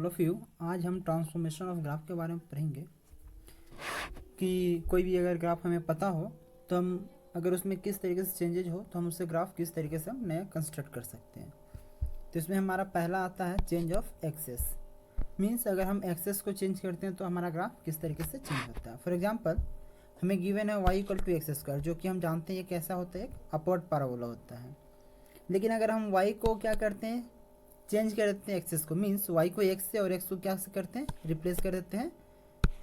All of you. आज हम transformation of graph के बारे में पढ़ेंगे कि कोई भी अगर ग्राफ हमें पता हो तो हम अगर उसमें किस तरीके से चेंजेज हो तो हम उससे ग्राफ किस तरीके से हम नया कंस्ट्रक्ट कर सकते हैं। तो इसमें हमारा पहला आता है चेंज ऑफ एक्सेस। मीन्स अगर हम एक्सेस को चेंज करते हैं तो हमारा ग्राफ किस तरीके से चेंज होता है। फॉर एग्जाम्पल हमें गिवन है y equal to x square, जो कि हम जानते हैं ये कैसा होता है, एक अपवर्ड पैराबोला होता है। लेकिन अगर हम y को क्या करते हैं, चेंज कर देते हैं एक्सेस को, मीन्स y को x से और x को क्या से करते हैं, रिप्लेस कर देते हैं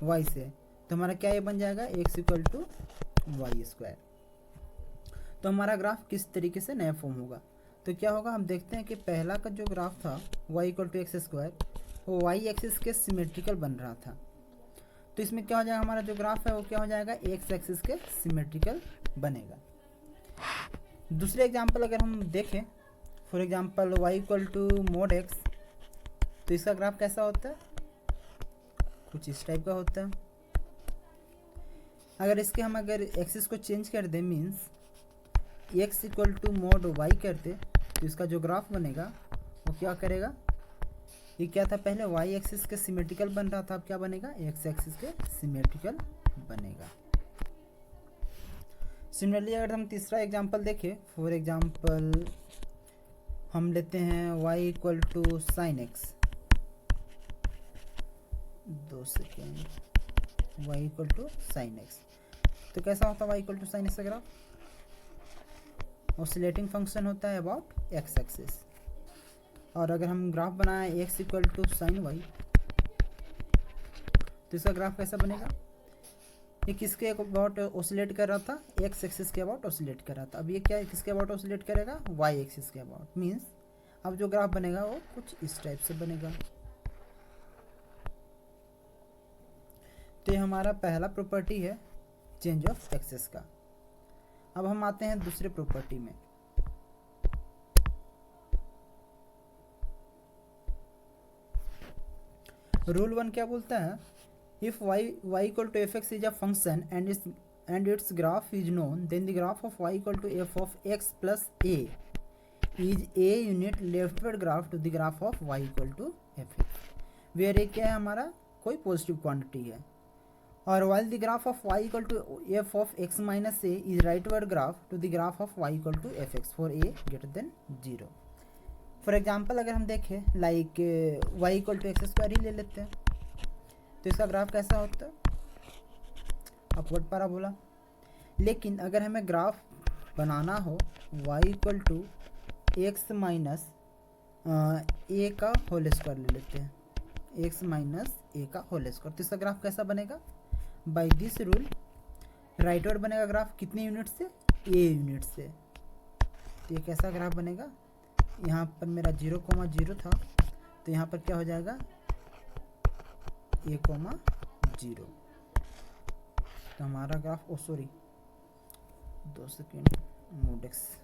y से, तो हमारा क्या ये बन जाएगा x equal to Y square. तो हमारा ग्राफ किस तरीके से नया फॉर्म होगा। तो क्या होगा, हम देखते हैं कि पहला का जो ग्राफ था y equal to x square, वो y एक्सिस के सिमेट्रिकल बन रहा था। तो इसमें क्या हो जाएगा, हमारा जो ग्राफ है वो क्या हो जाएगा, x एक्सिस के सिमेट्रिकल बनेगा। दूसरे एग्जांपल अगर हम देखें, for example y equal to mod x, तो इसका ग्राफ कैसा होता है, कुछ इस टाइप का होता है। अगर इसके हम अगर एक्सिस को चेंज कर दें, means x equal to mod y करते, तो इसका जो ग्राफ बनेगा वो क्या करेगा, ये क्या था पहले y एक्सिस के सिमेट्रिकल बन रहा था, अब क्या बनेगा, x एक्सिस के सिमेट्रिकल बनेगा। सिमिलरली अगर हम तीसरा एग्जांपल देखें, फॉर एग्जांपल हम लेते हैं y equal to sine X, 2 second, y equal to sine x, तो कैसा होता है y equal to sine x का ग्राफ, ऑसिलेटिंग फंक्शन होता है अबाउट x एक्सिस। और अगर हम ग्राफ बनाए x equal to sine Y, तो इसका ग्राफ कैसा बनेगा, ये किसके अबाउट ऑसिलेट कर रहा था, x एक्सिस के अबाउट ऑसिलेट कर रहा था। अब ये क्या है, किसके अबाउट ऑसिलेट करेगा, y एक्सिस के अबाउट। मीन्स अब जो ग्राफ बनेगा वो कुछ इस टाइप से बनेगा। तो ये हमारा पहला प्रॉपर्टी है चेंज ऑफ एक्सिस का। अब हम आते हैं दूसरे प्रॉपर्टी में। रूल 1 क्या बोलता है, if y equal to F X is a function and its graph is known, then the graph of y equal to F of x plus a is a unit leftward graph to the graph of y equal to F X, where a क्या है, हमारा कोई positive quantity है। और while the graph of y equal to f of x minus a is rightward graph to the graph of y equal to fx for a greater than 0। For example अगर हम देखें like y equal to x square ही ले लेते हैं, तो इसका graph कैसा होता है, अपवर्ड पैराबोला। लेकिन अगर हमें ग्राफ बनाना हो y equal to X minus A का होल स्क्वायर ले लेते हैं, एक्स माइनस ए का होल स्क्वायर, तो इसका ग्राफ कैसा बनेगा, बाय दिस रूल राइटवर्ड बनेगा ग्राफ कितने यूनिट से, ए यूनिट से। तो ये कैसा ग्राफ बनेगा, यहाँ पर मेरा 0,0 था, तो यहाँ पर क्या हो जाएगा, a,0। तो हमारा ग्राफ, ओ सॉरी 2 सेकेंड, मोडेक्स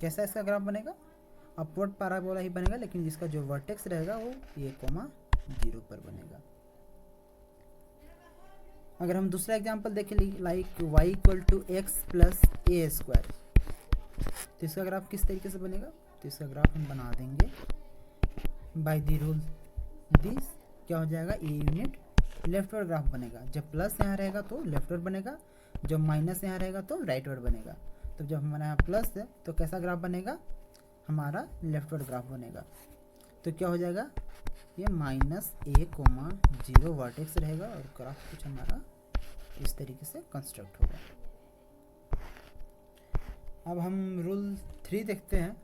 कैसा इसका ग्राफ बनेगा, अपवर्ड पैराबोला ही बनेगा, लेकिन जिसका जो वर्टेक्स रहेगा वो a,0 पर बनेगा। अगर हम दूसरा एग्जांपल देखें like y equal to x plus A square, तो इसका ग्राफ किस तरीके से बनेगा, तो इसका ग्राफ हम बना देंगे बाय द रूल दिस, क्या हो जाएगा, ए यूनिट लेफ्टवर्ड ग्राफ बनेगा। जब प्लस यहाँ रहेगा तो लेफ्टवर्ड बनेगा, जब माइनस यहाँ रहेगा तो राइटवर्ड बनेगा। तो जब हमारे यहाँ प्लस है तो कैसा ग्राफ बनेगा, हमारा लेफ्टवर्ड ग्राफ बनेगा। तो क्या हो जाएगा, ये -a,0 वर्टेक्स रहेगा और ग्राफ कुछ हमारा इस तरीके से कंस्ट्रक्ट होगा। अब हम रूल 3 देखते हैं।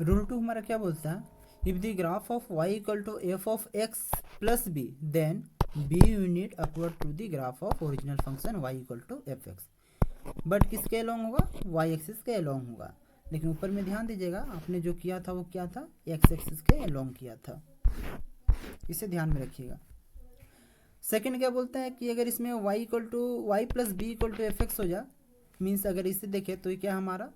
रूल 2 हमारा क्या बोलता है, if the graph of y equal to F of x plus B, then b unit upward to the graph of original function y equal to F X. But किसके अलोंग होगा, y axis के along होगा। लेकिन ऊपर में ध्यान दीजिएगा, आपने जो किया था वो क्या था, x एक्सिस के अलोंग किया था। इसे ध्यान में रखिएगा। सेकंड क्या बोलता है कि अगर इसमें y equal to Y plus B equal to F X हो जाए, मीन्स अगर इसे देखें तो ये क्या हमारा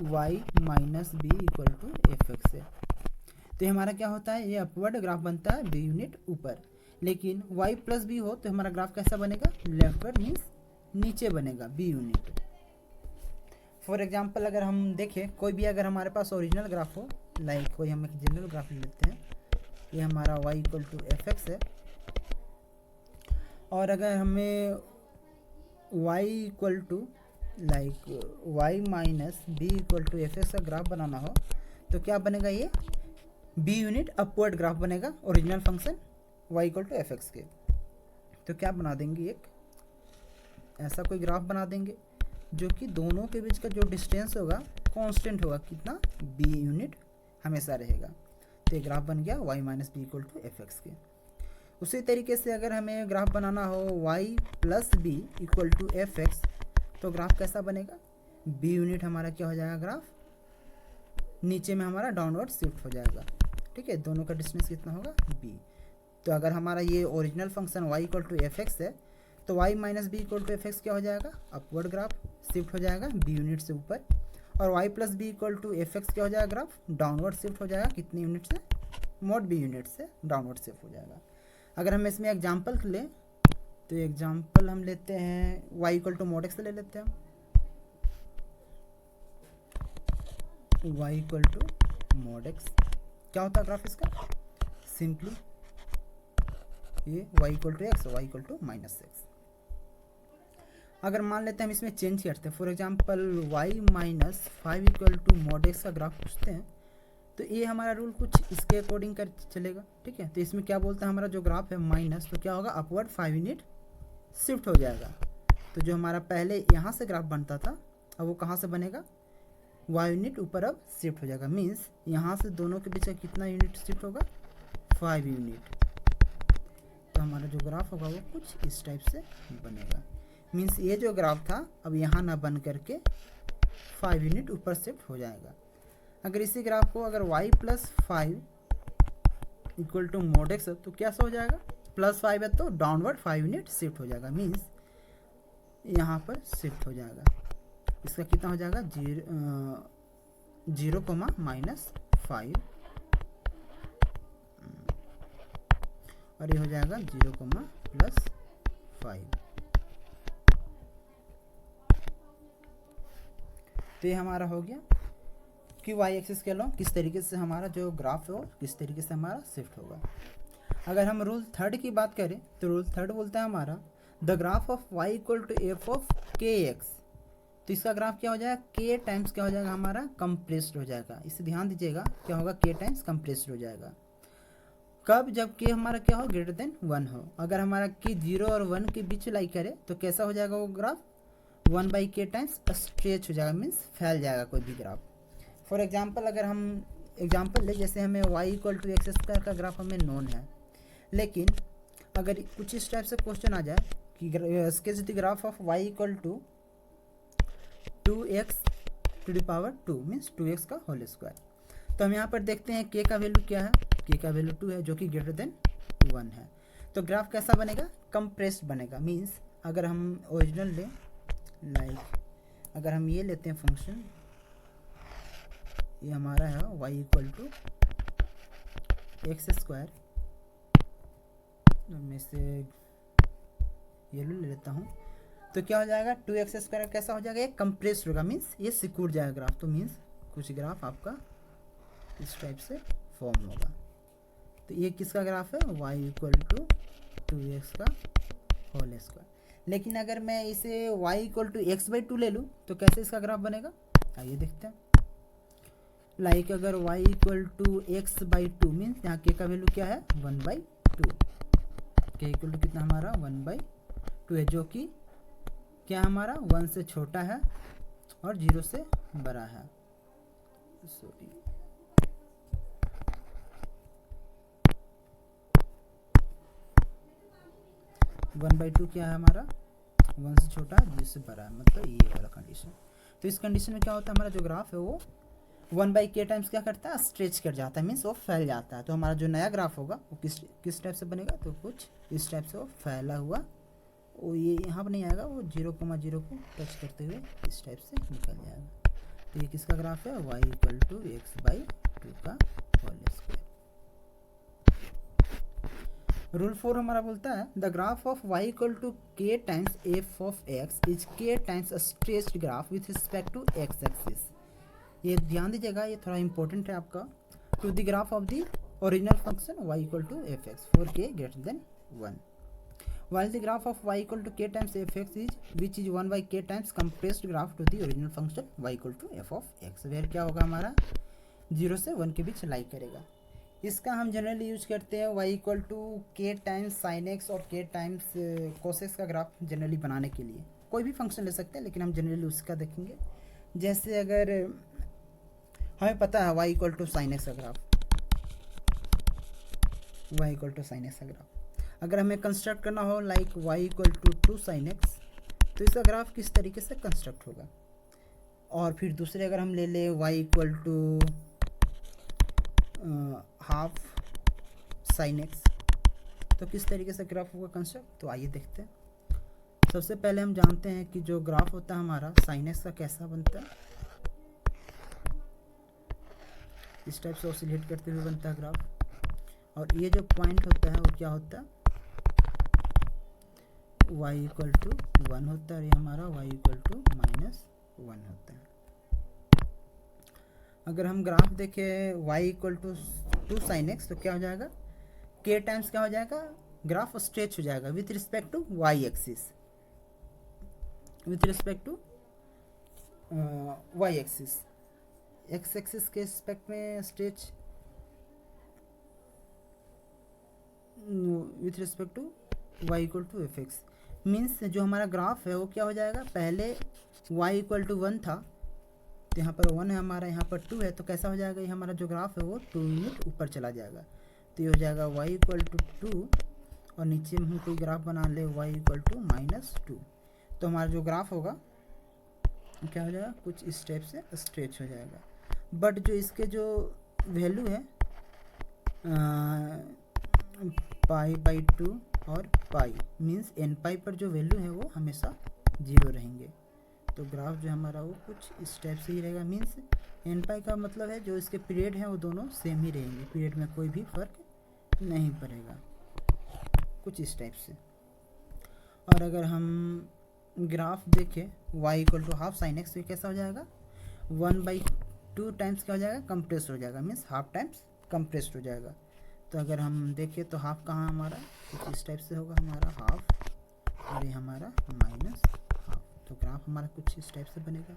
y minus B equal to F X है। तो ये हमारा क्या होता है, ये अपवर्ड ग्राफ बनता है बी यूनिट ऊपर। लेकिन y प्लस बी हो तो हमारा ग्राफ कैसा बनेगा, लेफ्टवर्ड मीन्स नीचे बनेगा बी यूनिट। फॉर एग्जाम्पल अगर हम देखें कोई भी अगर हमारे पास ओरिजिनल ग्राफ हो, लाइक कोई हम एक जनरल ग्राफ ले लेते हैं, ये हमारा y equal to F X है, और अगर हमें y equal to like y minus B equal to F X का ग्राफ बनाना हो तो क्या बनेगा, ये बी यूनिट अपवर्ड ग्राफ बनेगा original function y equal to F X के। तो क्या बना देंगे, एक ऐसा कोई ग्राफ बना देंगे जो कि दोनों के बीच का जो डिस्टेंस होगा कांस्टेंट होगा, कितना, बी यूनिट हमेशा रहेगा। तो ये ग्राफ बन गया y minus B equal to F X के। उसी तरीके से अगर हमें ग्राफ बनाना हो y plus B equal to F X, तो ग्राफ कैसा बनेगा, बी यूनिट हमारा क्या हो जाएगा, ग्राफ नीचे में हमारा डाउनवर्ड शिफ्ट हो जाएगा। ठीक है, दोनों का डिस्टेंस कितना होगा, b। तो अगर हमारा ये original function y equal to F X है तो y minus B equal to F X क्या हो जाएगा, अपवर्ड ग्राफ शिफ्ट हो जाएगा बी यूनिट से ऊपर, और y plus B equal to F X क्या हो जाएगा, ग्राफ डाउनवर्ड शिफ्ट हो जाएगा कितने यूनिट से, मोड बी यूनिट से डाउनवर्ड शिफ्ट हो जाएगा। अगर हम इसमें एग्जाम्पल लें तो एग्जाम्पल हम लेते हैं y equal to mod X ले लेते हैं हम। y equal to mod X क्या होता है ग्राफ इसका, सिंपली ये y equal to x, y equal to minus X. अगर मान लेते हैं हम इसमें चेंज करते हैं, for example y minus 5 equal to mod x का ग्राफ पूछते हैं, तो ये हमारा रूल कुछ इसके अकॉर्डिंग कर चलेगा। ठीक है, तो इसमें क्या बोलता है, हमारा जो ग्राफ है माइनस, तो क्या होगा, अपवर्ड 5 यूनिट शिफ्ट हो जाएगा। तो जो हमारा पहले यहाँ से ग्राफ बनता था अब वो कहाँ से बनेगा, y यूनिट ऊपर अब शिफ्ट हो जाएगा, मीन्स यहाँ से दोनों के बीच का कितना यूनिट शिफ्ट होगा, 5 यूनिट। तो हमारा जो ग्राफ होगा वो कुछ इस टाइप से बनेगा, मीन्स ये जो ग्राफ था अब यहाँ ना बन करके 5 यूनिट ऊपर शिफ्ट हो जाएगा। अगर इसी ग्राफ को अगर y plus 5 equal to mod x तो कैसा हो जाएगा, प्लस 5 है तो डाउनवर्ड 5 यूनिट शिफ्ट हो जाएगा, मीन्स यहाँ पर शिफ्ट हो जाएगा। इसका कितना हो जाएगा, 0 कोमा माइनस 5, और ये हो जाएगा 0 कोमा प्लस 5। तो ये हमारा हो गया कि y एक्सिस के अलोंग किस तरीके से हमारा जो ग्राफ है वो किस तरीके से हमारा शिफ्ट होगा। अगर हम रूल थर्ड की बात करें तो रूल थर्ड बोलता है हमारा the graph of y equal to F of k x. तो इसका ग्राफ क्या हो जाएगा, k टाइम्स क्या हो जाएगा, हमारा कंप्रेस्ड हो जाएगा। इसे ध्यान दीजिएगा, क्या होगा, k टाइम्स कंप्रेस्ड हो जाएगा। कब, जब k हमारा क्या हो, ग्रेटर देन 1 हो। अगर हमारा k 0 और 1 के बीच लाई करे तो कैसा हो जाएगा वो ग्राफ, 1/k टाइम्स स्ट्रेच हो जाएगा, मीन्स फैल जाएगा कोई भी ग्राफ। फॉर एग्जांपल अगर हम एग्जांपल ले, जैसे हमें y equal to x square का ग्राफ हमें नोन है, लेकिन अगर कुछ इस टाइप से क्वेश्चन आ जाए कि sketch the graph of y equal to 2x to the power 2 means 2x का होल स्क्वायर, तो हम यहाँ पर देखते हैं k का वैल्यू क्या है, k का वैल्यू 2 है जो कि ग्रेटर देन 1 है। तो ग्राफ कैसा बनेगा, कंप्रेस्ड बनेगा, मीन्स अगर हम ओरिजिनल लें, लाइक अगर हम ये लेते हैं फंक्शन, ये हमारा है y equal to x square, मैं से ये ले लेता हूँ, तो क्या हो जाएगा, 2x स्क्वायर कैसा हो जाएगा, ये कंप्रेस्ड होगा, मीन्स ये सिकुड़ जाएगा ग्राफ। तो मीन्स कुछ ग्राफ आपका इस टाइप से फॉर्म होगा। तो ये किसका ग्राफ है, y इक्वल टू 2x का होल स्क्वायर। लेकिन अगर मैं इसे y इक्वल टू x/2 ले लूँ तो कैसे इसका ग्राफ बनेगा, आइए देखते हैं। लाइक अगर y equal to x/2 means यहाँ k का वैल्यू क्या है, 1/2, k इक्वल टू कितना हमारा 1/2 है, जो कि क्या हमारा 1 से छोटा है और 0 से बड़ा है। सॉरी, वन बाई टू क्या है हमारा, 1 से छोटा है 0 से बड़ा है, मतलब ये वाला कंडीशन। तो इस कंडीशन में क्या होता है, हमारा जो ग्राफ है वो 1/k टाइम्स क्या करता है, स्ट्रेच कर जाता है, मीन्स वो फैल जाता है। तो हमारा जो नया ग्राफ होगा वो किस टाइप से बनेगा, तो कुछ इस टाइप से वो फैला हुआ, वो ये यहाँ पर नहीं आएगा, वो 0,0 को टच करते हुए इस टाइप से निकल जाएगा। तो ये किसका ग्राफ है, y = x/2 का होल स्क्वायर। रूल 4 हमारा बोलता है the graph of y = k times f ऑफ x is k times stretched graph with respect to x axis. ये ध्यान दीजिएगा, ये थोड़ा इंपॉर्टेंट है आपका। To the graph of the original function y = fx for k greater than 1, while the graph of y = k times fx is which is 1/k times compressed graph to the original function y = f of x, where क्या होगा हमारा 0 से 1 के बीच लाई करेगा। इसका हम generally use करते हैं y = k times sin x और k टाइम्स cos x का ग्राफ जनरली बनाने के लिए। कोई भी फंक्शन ले सकते हैं, लेकिन हम जनरली उसका देखेंगे। जैसे अगर हमें पता है y = sin x का ग्राफ, y = sin x का ग्राफ अगर हमें कंस्ट्रक्ट करना हो लाइक y = 2 sin x, तो इसका ग्राफ किस तरीके से कंस्ट्रक्ट होगा। और फिर दूसरे अगर हम ले लें y = हाफ sin x, तो किस तरीके से ग्राफ होगा कंस्ट्रक्ट। तो आइए देखते हैं। सबसे पहले हम जानते हैं कि जो ग्राफ होता है हमारा sin x का कैसा बनता है, इस टाइप से ऑसिलेट करते हुए बनता है ग्राफ। और ये जो पॉइंट होता है वो क्या होता है, y = 1 होता है, और ये हमारा y = -1 होता है। अगर हम ग्राफ देखें y = 2 sin x, तो क्या हो जाएगा, k टाइम्स क्या हो जाएगा, ग्राफ स्ट्रेच हो जाएगा with respect to y axis, with respect to y axis. x axis के रिस्पेक्ट में stretch with respect to y = fx, means जो हमारा ग्राफ है वो क्या हो जाएगा, पहले y = 1 था, तो यहाँ पर 1 है हमारा, यहाँ पर 2 है, तो कैसा हो जाएगा, ये हमारा जो ग्राफ है वो 2 यूनिट ऊपर चला जाएगा। तो ये हो जाएगा y = 2, और नीचे में हम कोई ग्राफ बना ले y = -2, तो हमारा जो ग्राफ होगा क्या हो जाएगा, कुछ इस टाइप से स्ट्रेच हो जाएगा। बट जो इसके जो वैल्यू है π/2 और पाई, मीन्स n पर जो वैल्यू है वो हमेशा 0 रहेंगे। तो ग्राफ जो हमारा वो कुछ इस टाइप से ही रहेगा, मीन्स n का मतलब है जो इसके पीरियड हैं वो दोनों सेम ही रहेंगे, पीरियड में कोई भी फर्क नहीं पड़ेगा, कुछ इस टाइप से। और अगर हम ग्राफ देखें y = हाफ sin x, तो कैसा हो जाएगा, 1/2 टाइम्स क्या हो जाएगा, कंप्रेस्ड हो जाएगा, मीन्स हाफ टाइम्स कंप्रेस्ड हो जाएगा। तो अगर हम देखें तो हाफ कहाँ हमारा, कुछ इस टाइप से होगा हमारा हाफ, और ये हमारा -हाफ। तो ग्राफ हमारा कुछ इस टाइप से बनेगा।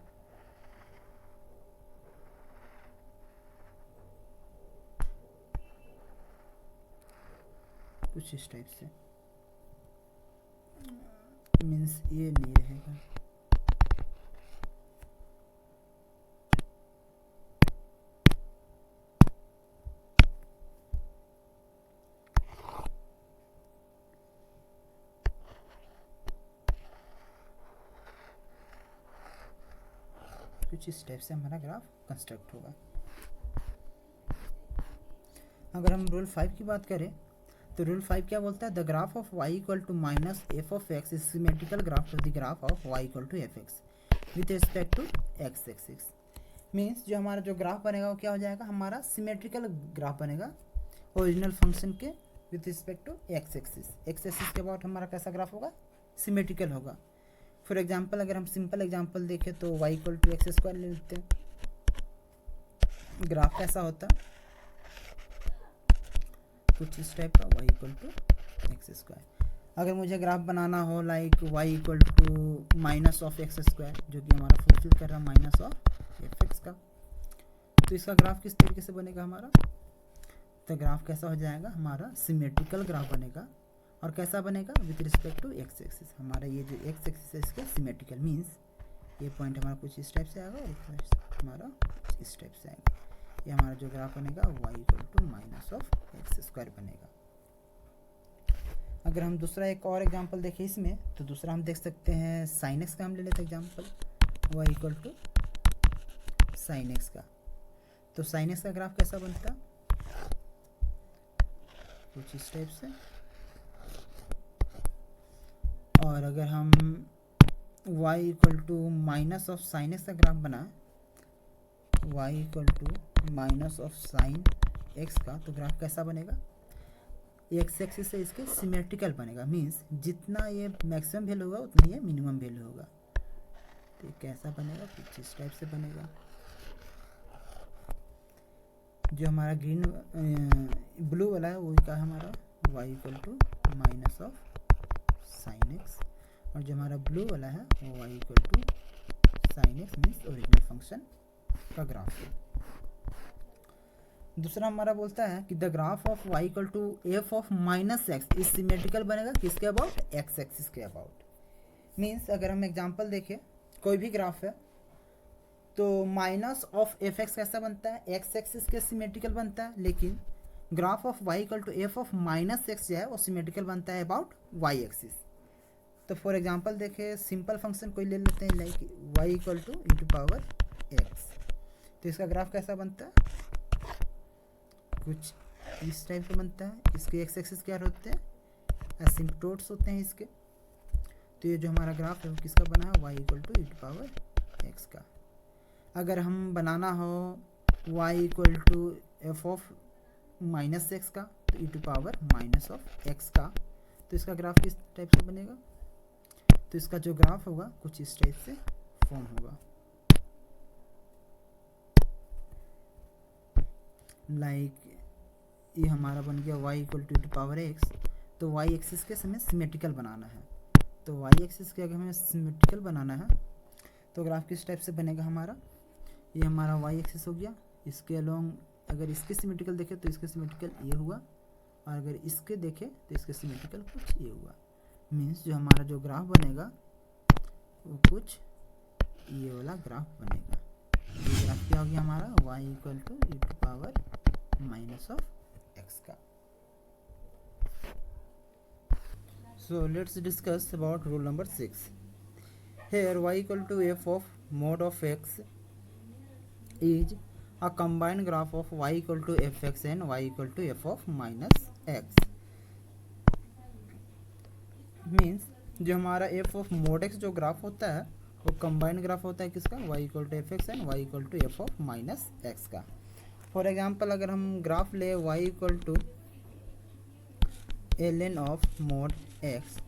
कुछ इस टाइप से, मीन्स ये नहीं रहेगा। कुछ इस टाइप से हमारा ग्राफ कंस्ट्रक्ट होगा। अगर हम रूल 5 की बात करें तो रूल 5 क्या बोलता है, the graph of y = -f of x is symmetrical graph to the graph of y = fx with respect to x axis. Means जो हमारा जो ग्राफ बनेगा वो क्या हो जाएगा, हमारा सिमेट्रिकल ग्राफ बनेगा ओरिजिनल फंक्शन के with respect to x axis. x axis के अबाउट हमारा कैसा ग्राफ होगा, सिमेट्रिकल होगा। फॉर एग्जाम्पल अगर हम सिंपल एग्जाम्पल देखें तो y = x² ले लेते हैं। ग्राफ कैसा होता, कुछ इस टाइप का, y = x²। अगर मुझे ग्राफ बनाना हो लाइक y = -(x²), जो कि हमारा फुलफिल कर रहा है -(f(x) का, तो इसका ग्राफ किस तरीके से बनेगा हमारा, तो ग्राफ कैसा हो जाएगा, हमारा सिमेट्रिकल ग्राफ बनेगा। और कैसा बनेगा, with respect to x axis. हमारा ये जो x एक्सिस है इसके सिमेट्रिकल, मीन्स ये पॉइंट हमारा कुछ इस टाइप से आएगा और हमारा इस टाइप से आएगा। ये हमारा जो ग्राफ बनेगा y = -(x²) बनेगा। अगर हम दूसरा एक और एग्जांपल देखें इसमें, तो दूसरा हम देख सकते हैं sin x का हम ले लेते हैं एग्जांपल, y = sin x का। तो sin x का ग्राफ कैसा बनता है, कुछ इस टाइप से। और अगर हम y equal to minus of sine x का ग्राफ बनाए, y equal to minus of sine x का, तो ग्राफ कैसा बनेगा, एक्स एक्सिस से इसके सिमेट्रिकल बनेगा। मीन्स जितना ये मैक्सिमम वैल्यू होगा उतना ये मिनिमम वैल्यू होगा। तो कैसा बनेगा, कुछ इस टाइप से बनेगा। जो हमारा ग्रीन ब्लू वाला है वही का हमारा y equal to minus of sine x, और जो हमारा ब्लू वाला है वो y equal to sine x means original function का ग्राफ है। दूसरा हमारा बोलता है कि the graph of y equal to F of minus x is symmetrical बनेगा किसके अबाउट, एक्स एक्सिस के अबाउट। मीन्स अगर हम एग्जांपल देखें, कोई भी ग्राफ है तो माइनस ऑफ एफ एक्स कैसा बनता है, एक्स एक्सिस के सिमेट्रिकल बनता है, लेकिन graph of y equal to F of minus x जो है वो सिमेट्रिकल बनता है अबाउट y एक्सिस। तो फॉर एग्जांपल देखें, सिंपल फंक्शन कोई ले लेते हैं like y equal to into power x, तो इसका ग्राफ कैसा बनता है, कुछ इस टाइप का बनता है। इसके एक्स एक्सिस क्या होते हैं, एसिम्पटोट्स होते हैं इसके। तो ये जो हमारा ग्राफ है वो किसका बना है, y equal to into power x का। अगर हम बनाना हो y equal to F of minus x का, तो ई to power minus of x का, तो इसका ग्राफ किस टाइप से बनेगा, तो इसका जो ग्राफ होगा कुछ इस टाइप से फॉर्म होगा। लाइक ये हमारा बन गया y equal to E to power x. तो y एक्सिस के हमें सिमेट्रिकल बनाना है, तो y एक्सिस के अगर हमें सिमेट्रिकल बनाना है तो ग्राफ किस टाइप से बनेगा हमारा, ये हमारा y एक्सिस हो गया, इसके अलोंग अगर इसके सिमेट्रिकल देखें तो इसके सिमेट्रिकल ये हुआ, और अगर इसके देखें तो इसके सिमेट्रिकल कुछ ये हुआ। मीन्स जो हमारा जो ग्राफ बनेगा वो कुछ ये वाला ग्राफ बनेगा। ये ग्राफ क्या हो गया हमारा, y equal to E to power minus of x का। So let's discuss about rule number 6। Here y equal to f of mod of x is a combined graph of y equal to fx and y equal to f of minus x. Means जो हमारा f of mod x जो graph होता है वो combined graph होता है किसका, y equal to fx and y equal to f of minus x का। फॉर एग्जाम्पल अगर हम ग्राफ ले y equal to ln of mod x,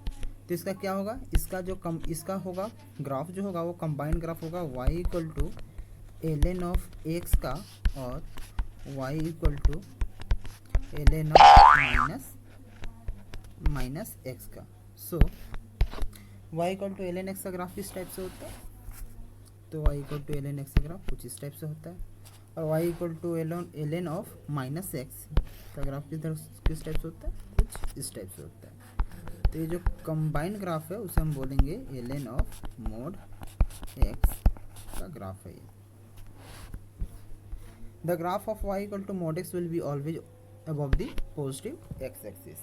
तो इसका क्या होगा, इसका जो इसका होगा ग्राफ जो होगा वो कंबाइंड ग्राफ होगा y equal to ln of x का और y equal to ln of minus x का। So y equal to ln x का ग्राफ किस टाइप से होता है, तो y equal to ln x का ग्राफ कुछ इस टाइप से होता है, और y equal to ln of minus x का ग्राफ किस टाइप से होता है, कुछ इस टाइप से होता है। तो ये जो कंबाइंड ग्राफ है उसे हम बोलेंगे ln ऑफ मोड x का ग्राफ है ये। The graph of y equal to mod x will be always above the positive x axis.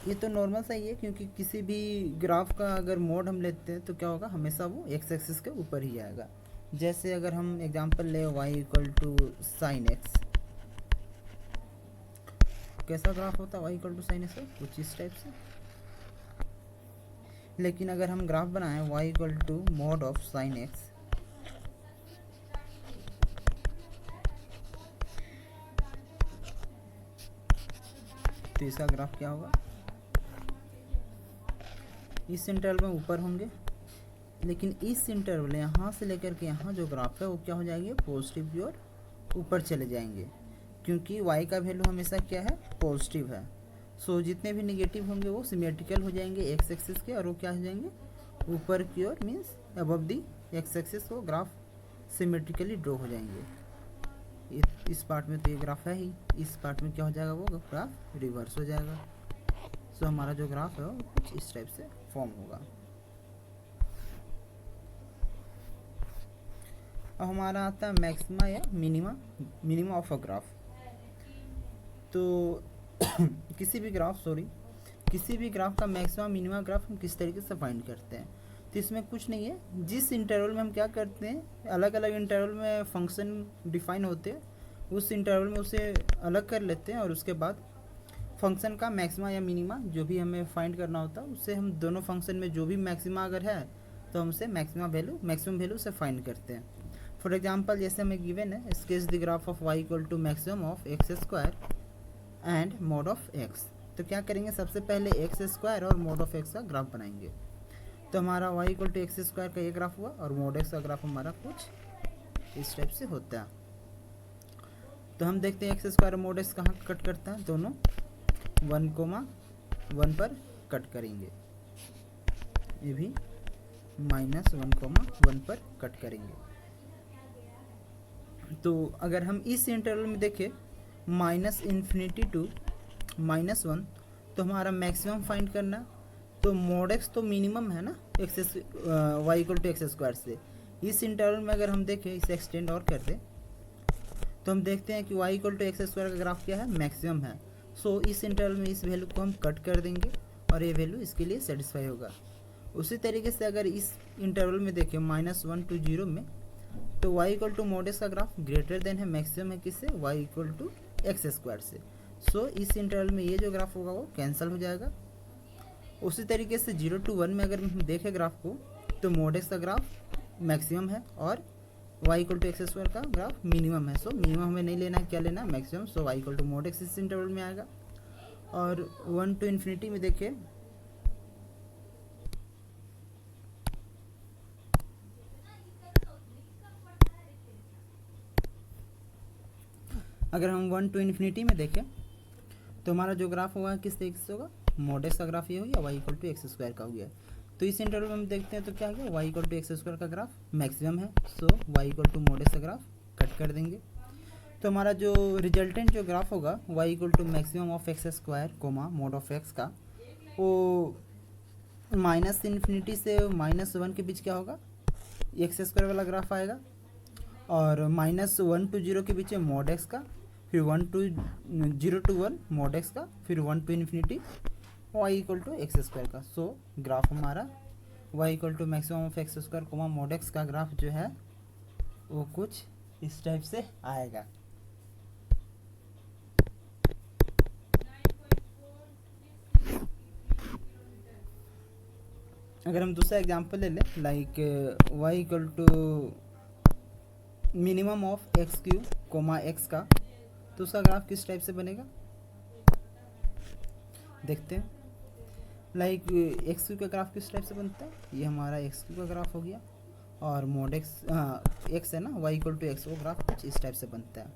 ये तो नॉर्मल सा ही है, क्योंकि किसी भी ग्राफ का अगर मोड हम लेते हैं तो क्या होगा, हमेशा वो x एक्सिस के ऊपर ही आएगा। जैसे अगर हम एग्जांपल ले y equal to sine x, कैसा ग्राफ होता है y equal to sine x, कुछ इस टाइप से। लेकिन अगर हम ग्राफ बनाएं y equal to mod of sine x, तो इसका ग्राफ क्या होगा, इस इंटरवल में ऊपर होंगे, लेकिन इस इंटरवल यहाँ से लेकर के यहाँ जो ग्राफ है वो क्या हो जाएंगे, पॉजिटिव की ओर ऊपर चले जाएंगे, क्योंकि y का वैल्यू हमेशा क्या है, पॉजिटिव है। सो जितने भी निगेटिव होंगे वो सिमेट्रिकल हो जाएंगे एक्स एक्सिस के, और वो क्या हो जाएंगे, ऊपर की ओर, means above the X axis, वो ग्राफ सिमेट्रिकली ड्रॉ हो जाएंगे। इस पार्ट में तो ये ग्राफ है ही, इस पार्ट में क्या हो जाएगा, वो ग्राफ रिवर्स हो जाएगा। सो हमारा जो ग्राफ है वो कुछ इस टाइप से फॉर्म होगा। अब हमारा आता है मैक्सिमा या मिनिमा ऑफ अ ग्राफ। तो किसी भी ग्राफ का मैक्सिमा मिनिमा ग्राफ हम किस तरीके से फाइंड करते हैं, तो इसमें कुछ नहीं है, जिस इंटरवल में हम क्या करते हैं, अलग अलग इंटरवल में फंक्शन डिफाइन होते हैं, उस इंटरवल में उसे अलग कर लेते हैं और उसके बाद फंक्शन का मैक्सिमा या मिनिमा जो भी हमें फाइंड करना होता है उससे हम दोनों फंक्शन में जो भी मैक्सिमा अगर है तो हम उसे मैक्सिमम वैल्यू से फाइंड करते हैं। फॉर एग्जांपल जैसे हमें गिवन है sketch the graph of y equal to maximum of x square and mod of x. तो क्या करेंगे, सबसे पहले एक्स स्क्वायर और मोड ऑफ एक्स का ग्राफ बनाएंगे। तो हमारा y equal to x square का ये ग्राफ हुआ और मोड एक्स का ग्राफ हमारा कुछ इस टाइप से होता है। तो हम देखते हैं एक्स स्क्वायर और मोड एक्स कहाँ कट करता है, दोनों 1,1 पर कट करेंगे, ये भी -1,1 पर कट करेंगे। तो अगर हम इस इंटरवल में देखें -∞ टू -1, तो हमारा मैक्सिमम फाइंड करना, तो मोड एक्स तो मिनिमम है ना y equal to x square से। इस इंटरवल में अगर हम देखें, इसे एक्सटेंड और कर दें, तो हम देखते हैं कि y equal to x square का ग्राफ क्या है, मैक्सिमम है। सो इस इंटरवल में इस वैल्यू को हम कट कर देंगे और ये वैल्यू इसके लिए सेटिस्फाई होगा। उसी तरीके से अगर इस इंटरवल में देखें -1 टू 0 में, तो y equal to mod x का ग्राफ ग्रेटर देन है, मैक्सिमम है किससे, y equal to x square से। सो इस इंटरवल में ये जो ग्राफ होगा वो कैंसिल हो जाएगा। उसी तरीके से 0 टू 1 में अगर हम देखें ग्राफ को, तो मोड एक्स का ग्राफ मैक्सिमम है और y equal to x square का ग्राफ मिनिमम है। सो मिनिमम हमें नहीं लेना है, क्या लेना है, maximum. So y equal to mod x इस इंटरवल में आएगा। और 1 टू इन्फिनिटी में देखिए, अगर हम 1 टू इन्फिनिटी में देखें तो हमारा जो ग्राफ होगा किस तरीके से होगा, मोड एक्स का ग्राफ ये हो गया, y equal to x square का हो गया। तो इस इंटरवल में हम देखते हैं तो क्या हो गया, y equal to x square का ग्राफ मैक्सिमम है। So y equal to mod x का ग्राफ कट कर देंगे। तो हमारा जो रिजल्टेंट जो ग्राफ होगा y equal to maximum of x square comma mod of x का, वो -∞ से -1 के बीच क्या होगा, एक्स स्क्वायर वाला ग्राफ आएगा। और -1 टू 0 के बीच है मोड एक्स का, फिर 0 टू 1 मोड एक्स का, फिर 1 to infinity y equal to x square का। सो ग्राफ हमारा y equal to maximum of x square comma mod x का ग्राफ जो है वो कुछ इस टाइप से आएगा। अगर हम दूसरा एग्जांपल ले लें, like y equal to minimum of x cube comma x का, तो उसका ग्राफ किस टाइप से बनेगा देखते हैं। लाइक एक्स क्यू का ग्राफ किस टाइप से बनता है, ये हमारा एक्स क्यू का ग्राफ हो गया और मोड एक्स है ना, y इक्वल टू एक्स, वो ग्राफ कुछ इस टाइप से बनता है।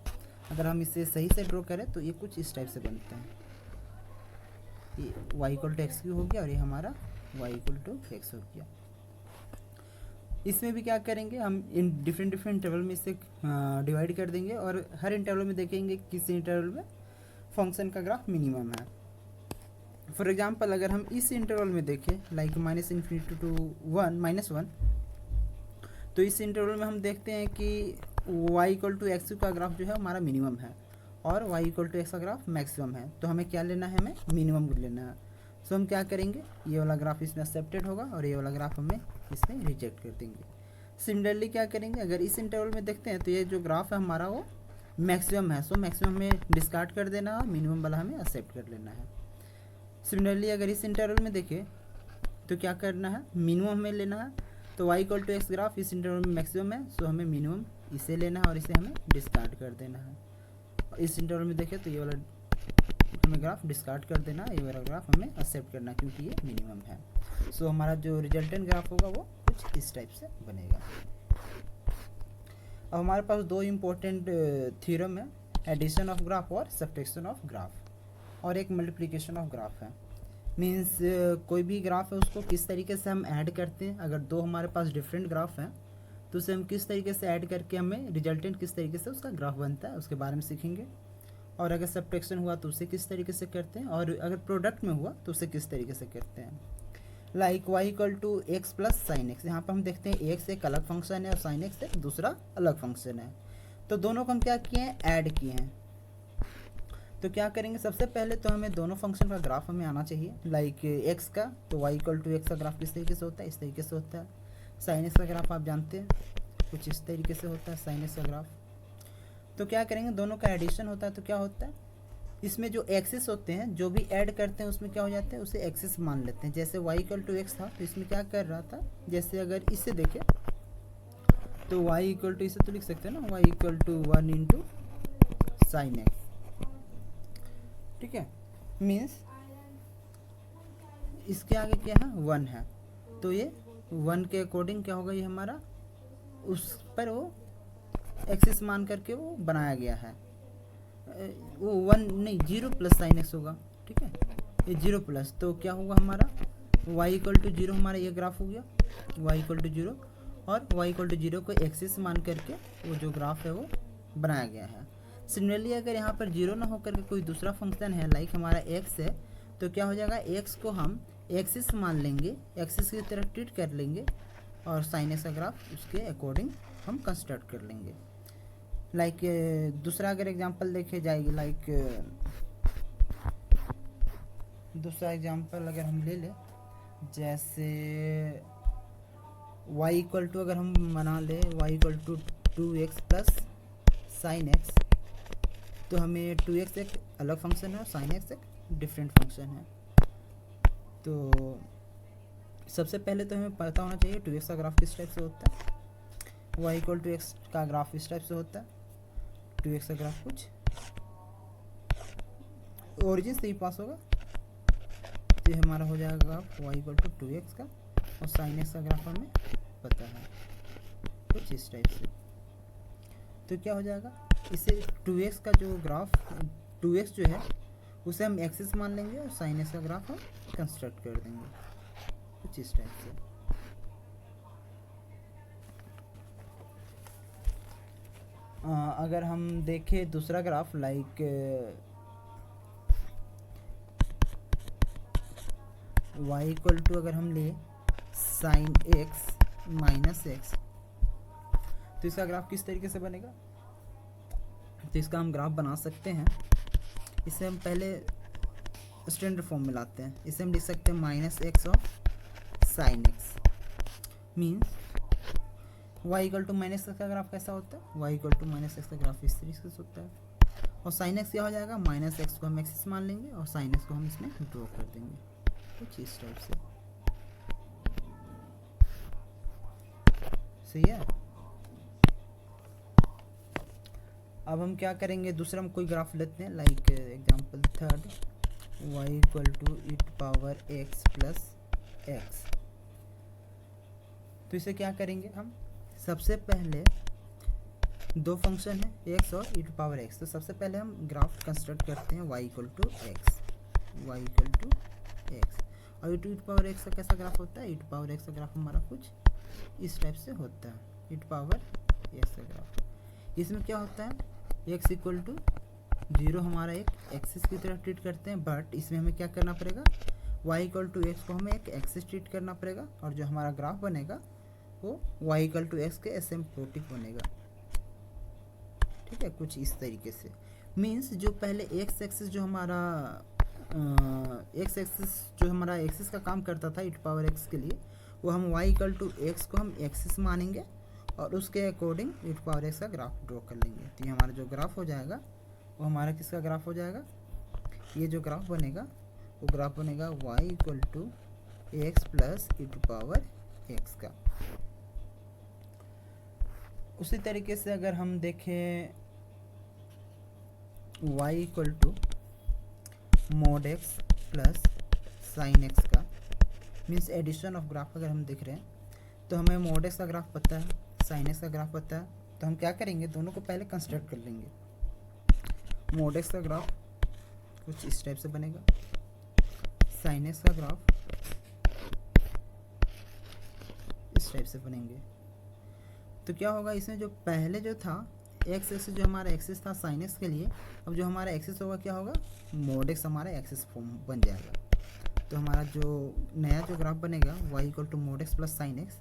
अगर हम इसे सही से ड्रॉ करें तो ये कुछ इस टाइप से बनता है, ये y equal to x cube हो गया और ये हमारा y इक्वल टू एक्स हो गया। इसमें भी क्या करेंगे, हम इन डिफरेंट इंटरवल में इसे डिवाइड कर देंगे और हर इंटरवल में देखेंगे किस इंटरवल में फंक्शन का ग्राफ मिनिमम है। फॉर एग्जांपल अगर हम इस इंटरवल में देखें, लाइक -∞ टू -1, तो इस इंटरवल में हम देखते हैं कि y इक्वल टू एक्स का ग्राफ जो है हमारा मिनिमम है और y इक्वल टू एक्स का ग्राफ मैक्सिमम है। तो हमें क्या लेना है, हमें मिनिमम लेना है। सो हम क्या करेंगे, ये वाला ग्राफ इसमें एक्सेप्टेड होगा और ये वाला ग्राफ हमें इसमें रिजेक्ट कर देंगे। सिमिलरली क्या करेंगे, अगर इस इंटरवल में देखते हैं तो ये जो ग्राफ है हमारा वो मैक्सिमम है। सो मैक्सिमम हमें डिस्कार्ड कर देना है, मिनिमम वाला हमें एक्सेप्ट कर लेना है। सिमिलरली अगर इस इंटरवल में देखें तो क्या करना है, मिनिमम हमें लेना है। तो y equal to x graph इस इंटरवल में मैक्सिमम है, सो हमें मिनिमम इसे लेना है और इसे हमें डिस्कार्ड कर देना है। इस इंटरवल में देखें तो ये वाला हमें ग्राफ डिस्कार्ड कर देना, ये वाला ग्राफ हमें एक्सेप्ट करना क्योंकि ये मिनिमम है। सो हमारा जो रिजल्टेंट ग्राफ होगा वो कुछ इस टाइप से बनेगा। अब हमारे पास दो इम्पोर्टेंट थ्योरम है, एडिशन ऑफ ग्राफ और सब्ट्रैक्शन ऑफ ग्राफ, और एक मल्टीप्लिकेशन ऑफ ग्राफ है। मीन्स कोई भी ग्राफ है उसको किस तरीके से हम ऐड करते हैं। अगर दो हमारे पास डिफरेंट ग्राफ हैं तो उसे हम किस तरीके से ऐड करके हमें रिजल्टेंट किस तरीके से उसका ग्राफ बनता है उसके बारे में सीखेंगे। और अगर सब्ट्रैक्शन हुआ तो उसे किस तरीके से करते हैं, और अगर प्रोडक्ट में हुआ तो उसे किस तरीके से करते हैं। Like y equal to x plus sine x, यहाँ पर हम देखते हैं एक्स एक अलग फंक्शन है और साइन एक्स एक दूसरा अलग फंक्शन है। तो दोनों को हम क्या किए हैं, ऐड किए हैं। तो क्या करेंगे, सबसे पहले तो हमें दोनों फंक्शन का ग्राफ हमें आना चाहिए। लाइक एक्स का, तो वाई इक्वल टू एक्स का ग्राफ किस तरीके से होता है, इस तरीके से होता है। साइन एक्स का ग्राफ आप जानते हैं, कुछ इस तरीके से होता है साइन एक्स का ग्राफ। तो क्या करेंगे, दोनों का एडिशन होता है, तो क्या होता है, इसमें जो एक्सिस होते हैं, जो भी ऐड करते हैं उसमें क्या हो जाते हैं, उसे एक्सिस मान लेते हैं। जैसे वाई इक्वल टू एक्स था, तो इसमें क्या कर रहा था, जैसे अगर इससे देखें तो y इक्वल टू, इसे तो लिख सकते हैं ना, y equal to 1 into sine x, ठीक है। मीन्स इसके आगे क्या है, 1 है, तो ये 1 के अकॉर्डिंग क्या होगा, ये हमारा उस पर वो एक्सिस मान करके वो बनाया गया है। वो 1 नहीं, 0 प्लस साइन एक्स होगा, ठीक है। ये 0 प्लस, तो क्या होगा हमारा y इक्वल टू 0, हमारा ये ग्राफ हो गया y इक्वल टू 0, और y इक्वल टू 0 को एक्सिस मान करके वो जो ग्राफ है वो बनाया गया है। सिमिलरली अगर यहाँ पर 0 ना होकर के कोई दूसरा फंक्शन है, लाइक हमारा x है, तो क्या हो जाएगा, x को हम एक्सिस मान लेंगे, एक्सिस की तरह ट्रीट कर लेंगे, और साइन एक्स का ग्राफ उसके अकॉर्डिंग हम कंस्ट्रक्ट कर लेंगे। लाइक दूसरा अगर एग्जांपल देखे जाएगी, लाइक दूसरा एग्जांपल अगर हम ले लें, जैसे y इक्वल टू, अगर हम बना ले y equal to 2x plus sine x, तो हमें 2x एक अलग फंक्शन है और साइन एक्स एक डिफरेंट फंक्शन है। तो सबसे पहले तो हमें पता होना चाहिए 2x का ग्राफ किस टाइप से होता है, y इक्वल टू एक्स का ग्राफ इस टाइप से होता है। 2x का ग्राफ कुछ ओरिजिन से ही पास होगा, तो ये हमारा हो जाएगा graph y equal to 2x का, और साइन एक्स का ग्राफ हमें पता है कुछ इस टाइप से। तो क्या हो जाएगा, इसे 2x का जो ग्राफ 2x जो है उसे हम एक्सिस मान लेंगे, और साइन एक्स का ग्राफ हम कंस्ट्रक्ट कर देंगे कुछ इस टाइप से। अगर हम देखें दूसरा graph, like y equal to, अगर हम ले साइन एक्स माइनस एक्स, तो इसका ग्राफ किस तरीके से बनेगा, तो इसका हम ग्राफ बना सकते हैं। इसे हम पहले स्टैंडर्ड फॉर्म में लाते हैं, इसे हम लिख सकते हैं minus x of sine x. Means y equal to minus x का ग्राफ कैसा होता है, y equal to minus x का ग्राफ इस तरीके से होता है। और साइन एक्स क्या हो जाएगा, माइनस एक्स को हम एक्सिस मान लेंगे, और साइन एक्स को हम इसमें ड्रॉ कर देंगे कुछ इस टाइप से। सही है। अब हम क्या करेंगे, दूसरा हम कोई ग्राफ लेते हैं, like example third, y equal to e power x plus x. तो इसे क्या करेंगे हम, सबसे पहले दो फंक्शन है x और ई पावर एक्स, तो सबसे पहले हम ग्राफ कंस्ट्रक्ट करते हैं y equal to x, y equal to x. और ई पावर एक्स का कैसा ग्राफ होता है, ई पावर एक्स का ग्राफ हमारा कुछ इस टाइप से होता है, ई पावर एक्स का ग्राफ। इसमें क्या होता है, x इक्वल टू 0 हमारा एक एक्सिस की तरह ट्रीट करते हैं, बट इसमें हमें क्या करना पड़ेगा, y इक्वल टू एक्स को हमें एक एक्सिस ट्रीट करना पड़ेगा, और जो हमारा ग्राफ बनेगा वो y इक्वल टू एक्स के एसिम्प्टोटिक बनेगा, ठीक है, कुछ इस तरीके से। मीन्स जो पहले x एक्सिस जो हमारा x एक्सिस जो हमारा एक्सिस का काम करता था ई पावर एक्स के लिए, वो हम y इक्वल टू एक्स को हम एक्सिस मानेंगे, और उसके अकॉर्डिंग ई पावर एक्स का ग्राफ ड्रॉ कर लेंगे। तो ये हमारा जो ग्राफ हो जाएगा वो हमारा किसका ग्राफ हो जाएगा, ये जो ग्राफ बनेगा वो ग्राफ बनेगा y equal to x plus e power x का। उसी तरीके से अगर हम देखें y equal to mod x plus sine x का, मीन्स एडिशन ऑफ ग्राफ अगर हम देख रहे हैं, तो हमें मोड एक्स का ग्राफ पता है, साइन एक्स का ग्राफ पता है, तो हम क्या करेंगे, दोनों को पहले कंस्ट्रक्ट कर लेंगे। मोड एक्स का ग्राफ कुछ इस टाइप से बनेगा, साइन एक्स का ग्राफ इस टाइप से बनेंगे। तो क्या होगा, इसमें जो पहले जो था एक्स एक्सिस, जो हमारा एक्सिस था साइन एक्स के लिए, अब जो हमारा एक्सिस होगा क्या होगा, मोड एक्स हमारा एक्सिस फॉर्म बन जाएगा। तो हमारा जो नया जो ग्राफ बनेगा y equal to mod x plus sine x,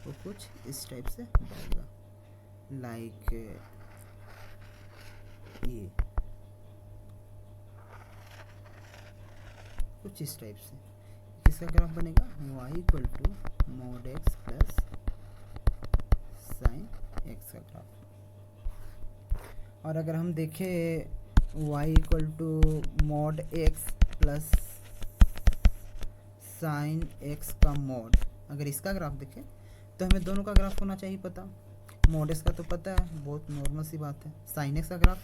वो कुछ इस टाइप से बनेगा, लाइक ये। कुछ इस टाइप से। किसका ग्राफ बनेगा, y equal to mod x plus sine x का ग्राफ। और अगर हम देखें y equal to mod x plus sine x का मोड, अगर इसका ग्राफ देखें तो हमें दोनों का ग्राफ होना चाहिए पता। mod x का तो पता है, बहुत नॉर्मल सी बात है। साइन x का ग्राफ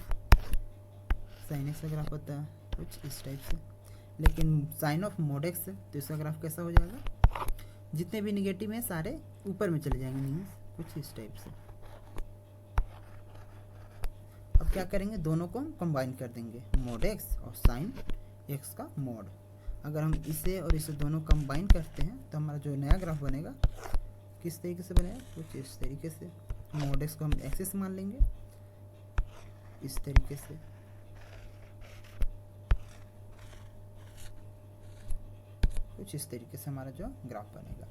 पता है, कुछ इस टाइप से। लेकिन साइन ऑफ mod x है तो इसका ग्राफ कैसा हो जाएगा, जितने भी निगेटिव हैं सारे ऊपर में चले जाएंगे, मीन्स कुछ इस टाइप से। अब क्या करेंगे, दोनों को हम कंबाइन कर देंगे, mod x और साइन x का मोड। अगर हम इसे और इसे दोनों कंबाइन करते हैं तो हमारा जो नया ग्राफ बनेगा किस तरीके से बनेगा, कुछ इस तरीके से। mod x को हम एक्सिस मान लेंगे इस तरीके से। कुछ इस तरीके से हमारा जो ग्राफ बनेगा।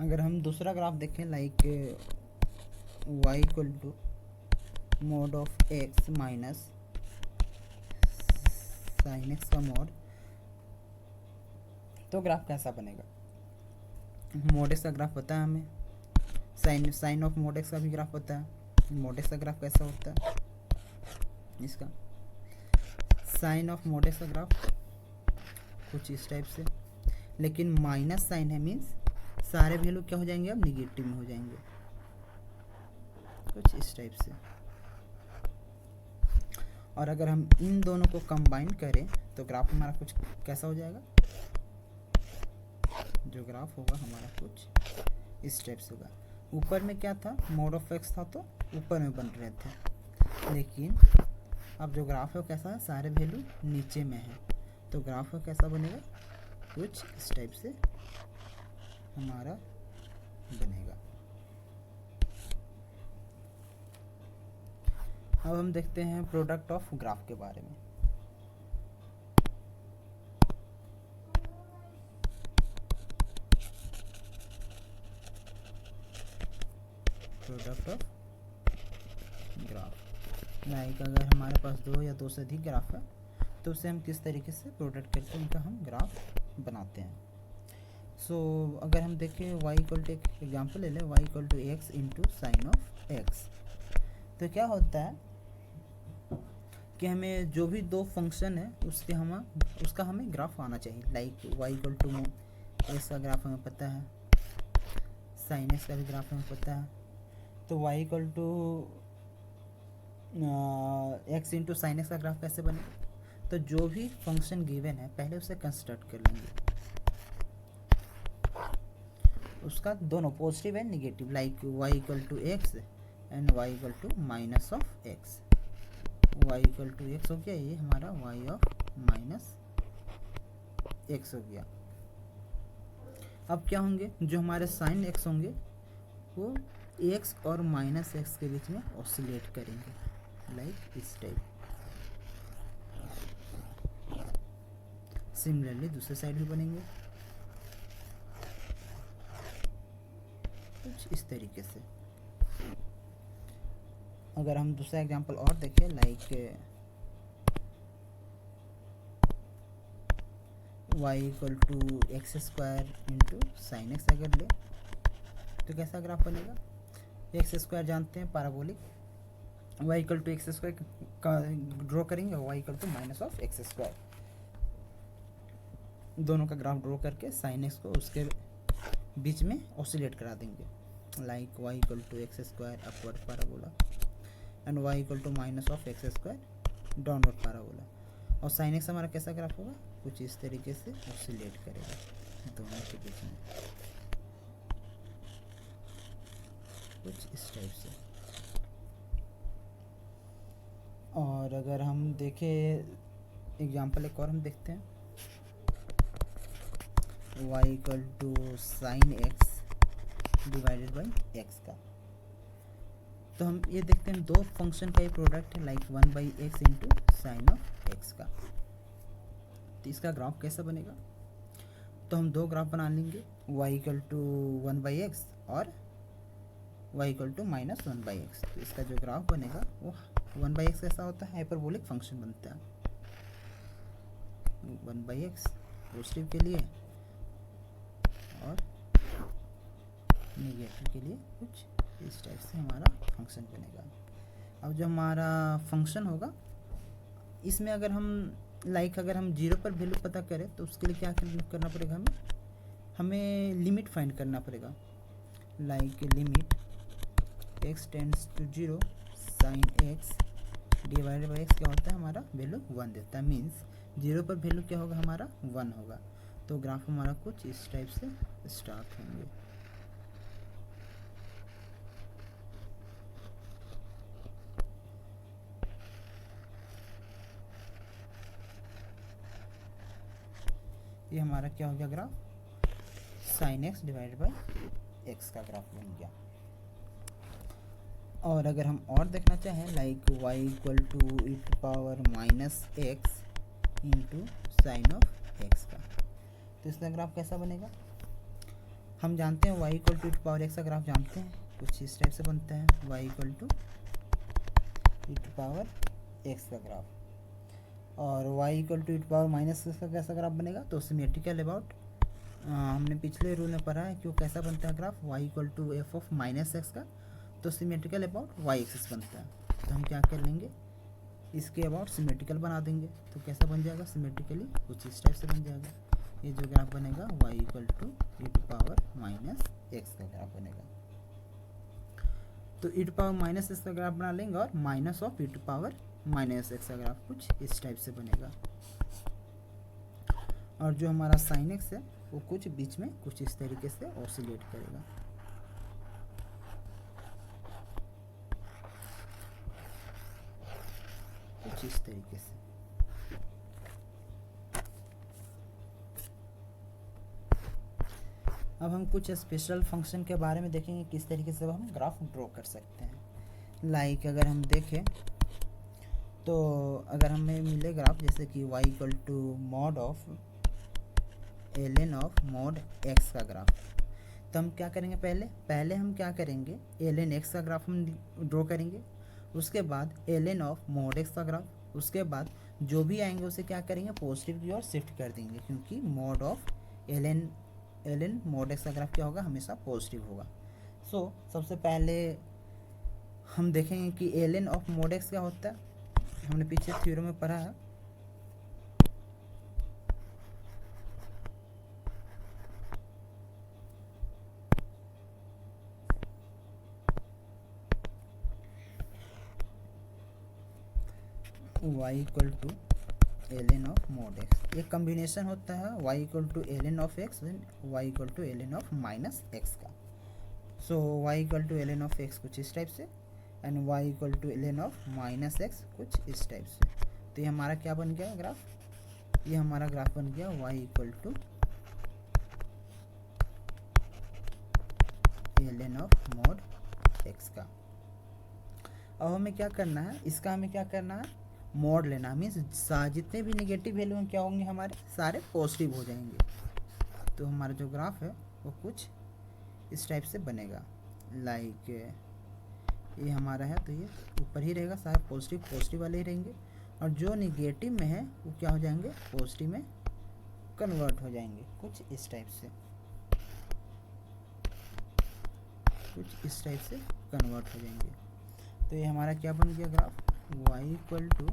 अगर हम दूसरा ग्राफ देखें, like y equal to mod of x minus sine x का मोड, तो ग्राफ कैसा बनेगा। mod x का ग्राफ पता है हमें, साइन ऑफ mod x का भी ग्राफ पता है। mod x का ग्राफ कैसा होता है, इसका साइन ऑफ mod x का ग्राफ कुछ इस टाइप से। लेकिन माइनस साइन है, मीन्स सारे वैल्यू क्या हो जाएंगे, अब निगेटिव में हो जाएंगे, कुछ इस टाइप से। और अगर हम इन दोनों को कंबाइन करें तो ग्राफ हमारा कुछ कैसा हो जाएगा, जो ग्राफ होगा हमारा कुछ इस टाइप से होगा। ऊपर में क्या था, मोड ऑफ एक्स था तो ऊपर में बन रहे थे, लेकिन अब जो ग्राफ है वो कैसा है, सारे वैल्यू नीचे में है, तो ग्राफ का कैसा बनेगा, कुछ इस टाइप से हमारा बनेगा। अब हम देखते हैं प्रोडक्ट ऑफ ग्राफ के बारे में। प्रोडक्ट ऑफ ग्राफ, लाइक अगर हमारे पास दो या दो से अधिक ग्राफ है तो उसे हम किस तरीके से प्रोडक्ट करके उनका हम ग्राफ बनाते हैं। सो अगर हम देखें y इक्वल टू, एक एग्जाम्पल ले लें, y equal to x into sine of x, तो क्या होता है कि हमें जो भी दो फंक्शन है उसका हमें ग्राफ आना चाहिए। Like y equal to x का ग्राफ हमें पता है, साइन एक्स का भी ग्राफ हमें पता है, तो y equal to x into sine x का ग्राफ कैसे बनेगा। तो जो भी फंक्शन गिवन है पहले उसे कंस्ट्रक्ट कर लेंगे, उसका दोनों positive and negative, like y equal to x and y equal to minus of x. y equal to x हो गया, ये हमारा y ऑफ माइनस एक्स हो गया। अब क्या होंगे, जो हमारे साइन x होंगे वो x और माइनस एक्स के बीच में ऑसिलेट करेंगे, लाइक इस टाइप। सिमिलरली दूसरे साइड भी बनेंगे कुछ इस तरीके से। अगर हम दूसरा एग्जांपल और देखें, like y equal to x square into sine x अगर ले तो कैसा ग्राफ बनेगा। एक्स स्क्वायर जानते हैं parabolic, y equal to x square का ड्रॉ करेंगे, y equal to minus of x square, दोनों का ग्राफ ड्रॉ करके साइन एक्स को उसके बीच में ऑसिलेट करा देंगे, like y equal to x square upward parabola and y equal to minus of x square downward parabola. और साइन एक्स हमारा कैसा ग्राफ होगा, कुछ इस तरीके से ऑसिलेट करेगा दोनों के बीच में, कुछ इस टाइप से। और अगर हम देखें एग्जांपल एक और हम देखते हैं, y equal to sine x divided by x का, तो हम ये देखते हैं दो फंक्शन का ये प्रोडक्ट है, like 1/x into sine of x का। तो इसका ग्राफ कैसा बनेगा? तो हम दो ग्राफ बना लेंगे, y इक्वल टू 1/x और y equal to minus 1/x। तो इसका जो ग्राफ बनेगा वो 1/x कैसा होता है? हाइपरबोलिक फंक्शन बनता है। 1/x पॉजिटिव के लिए और नेगेटिव के लिए कुछ इस टाइप से हमारा फंक्शन बनेगा। अब जो हमारा फंक्शन होगा इसमें अगर हम अगर हम 0 पर वैल्यू पता करें तो उसके लिए क्या करना पड़ेगा? हमें लिमिट फाइंड करना पड़ेगा, like limit x tends to 0 sine x divided by x क्या होता है? हमारा वैल्यू 1 देता है। मीन्स 0 पर वैल्यू क्या होगा? हमारा 1 होगा। तो ग्राफ हमारा कुछ इस टाइप से स्टार्ट होंगे। ये हमारा क्या हो गया? Graph sine x divided by x का ग्राफ बन गया। और अगर हम और देखना चाहें, like y equal to E to power minus x into sine of x का, तो इसका ग्राफ कैसा बनेगा? हम जानते हैं y equal to E to power x का ग्राफ जानते हैं, कुछ इस टाइप से बनता है, y equal to E to power x का ग्राफ। और y equal to E to power minus x का कैसा ग्राफ बनेगा? तो सिमेट्रिकल अबाउट हमने पिछले रूल में पढ़ा है कि वो कैसा बनता है graph, y equal to F of minus x का, तो सिमेट्रिकल अबाउट y एक्सिस बनता है। तो हम क्या कर लेंगे? इसके अबाउट सिमेट्रिकल बना देंगे। तो कैसा बन जाएगा? सिमेट्रिकली कुछ इस टाइप से बन जाएगा। ये जो ग्राफ बनेगा y equal to E to power minus x का ग्राफ बनेगा। तो ई टू पावर माइनस एक्स का ग्राफ बना लेंगे और minus of e to power minus x का ग्राफ कुछ इस टाइप से बनेगा। और जो हमारा साइन एक्स है वो कुछ बीच में कुछ इस तरीके से ऑसिलेट करेगा। कुछ इस तरीके से। अब हम कुछ स्पेशल फंक्शन के बारे में देखेंगे किस तरीके से हम ग्राफ ड्रॉ कर सकते हैं। लाइक अगर हम देखें तो अगर हमें मिले ग्राफ जैसे कि y equal to mod of ln of mod x का ग्राफ, तो हम क्या करेंगे? पहले हम क्या करेंगे? ln x का ग्राफ हम ड्रॉ करेंगे, उसके बाद ln ऑफ मॉड x का ग्राफ, उसके बाद जो भी आएंगे उसे क्या करेंगे? पॉजिटिव की ओर शिफ्ट कर देंगे, क्योंकि mod of ln mod x का ग्राफ क्या होगा? हमेशा पॉजिटिव होगा। सो सबसे पहले हम देखेंगे कि ln ऑफ मॉड x क्या होता है। हमने पीछे थ्योरम में पढ़ा है, y equal to ln of mod x। एक कम्बिनेशन होता है y equal to ln of x y equal to ln of minus x का। So y equal to ln of x कुछ इस टाइप से and y equal to ln of minus x कुछ इस type से। तो ये हमारा क्या बन गया ग्राफ? ये हमारा ग्राफ बन गया y equal to ln of mod x का। अब हमें क्या करना है? इसका हमें क्या करना है? मॉड लेना। मीन्स जितने भी नेगेटिव वैल्यू हैं क्या होंगे? हमारे सारे पॉजिटिव हो जाएंगे। तो हमारा जो ग्राफ है वो कुछ इस टाइप से बनेगा। लाइक ये हमारा है तो ये ऊपर ही रहेगा, सारे पॉजिटिव वाले ही रहेंगे, और जो नेगेटिव में है वो क्या हो जाएंगे? पॉजिटिव में कन्वर्ट हो जाएंगे, कुछ इस टाइप से, कुछ इस टाइप से कन्वर्ट हो जाएंगे। तो ये हमारा क्या बन गया graph? y equal to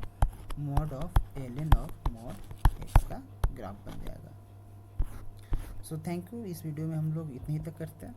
mod of ln of mod x का ग्राफ बन जाएगा। So thank you. इस वीडियो में हम लोग इतने ही तक करते हैं।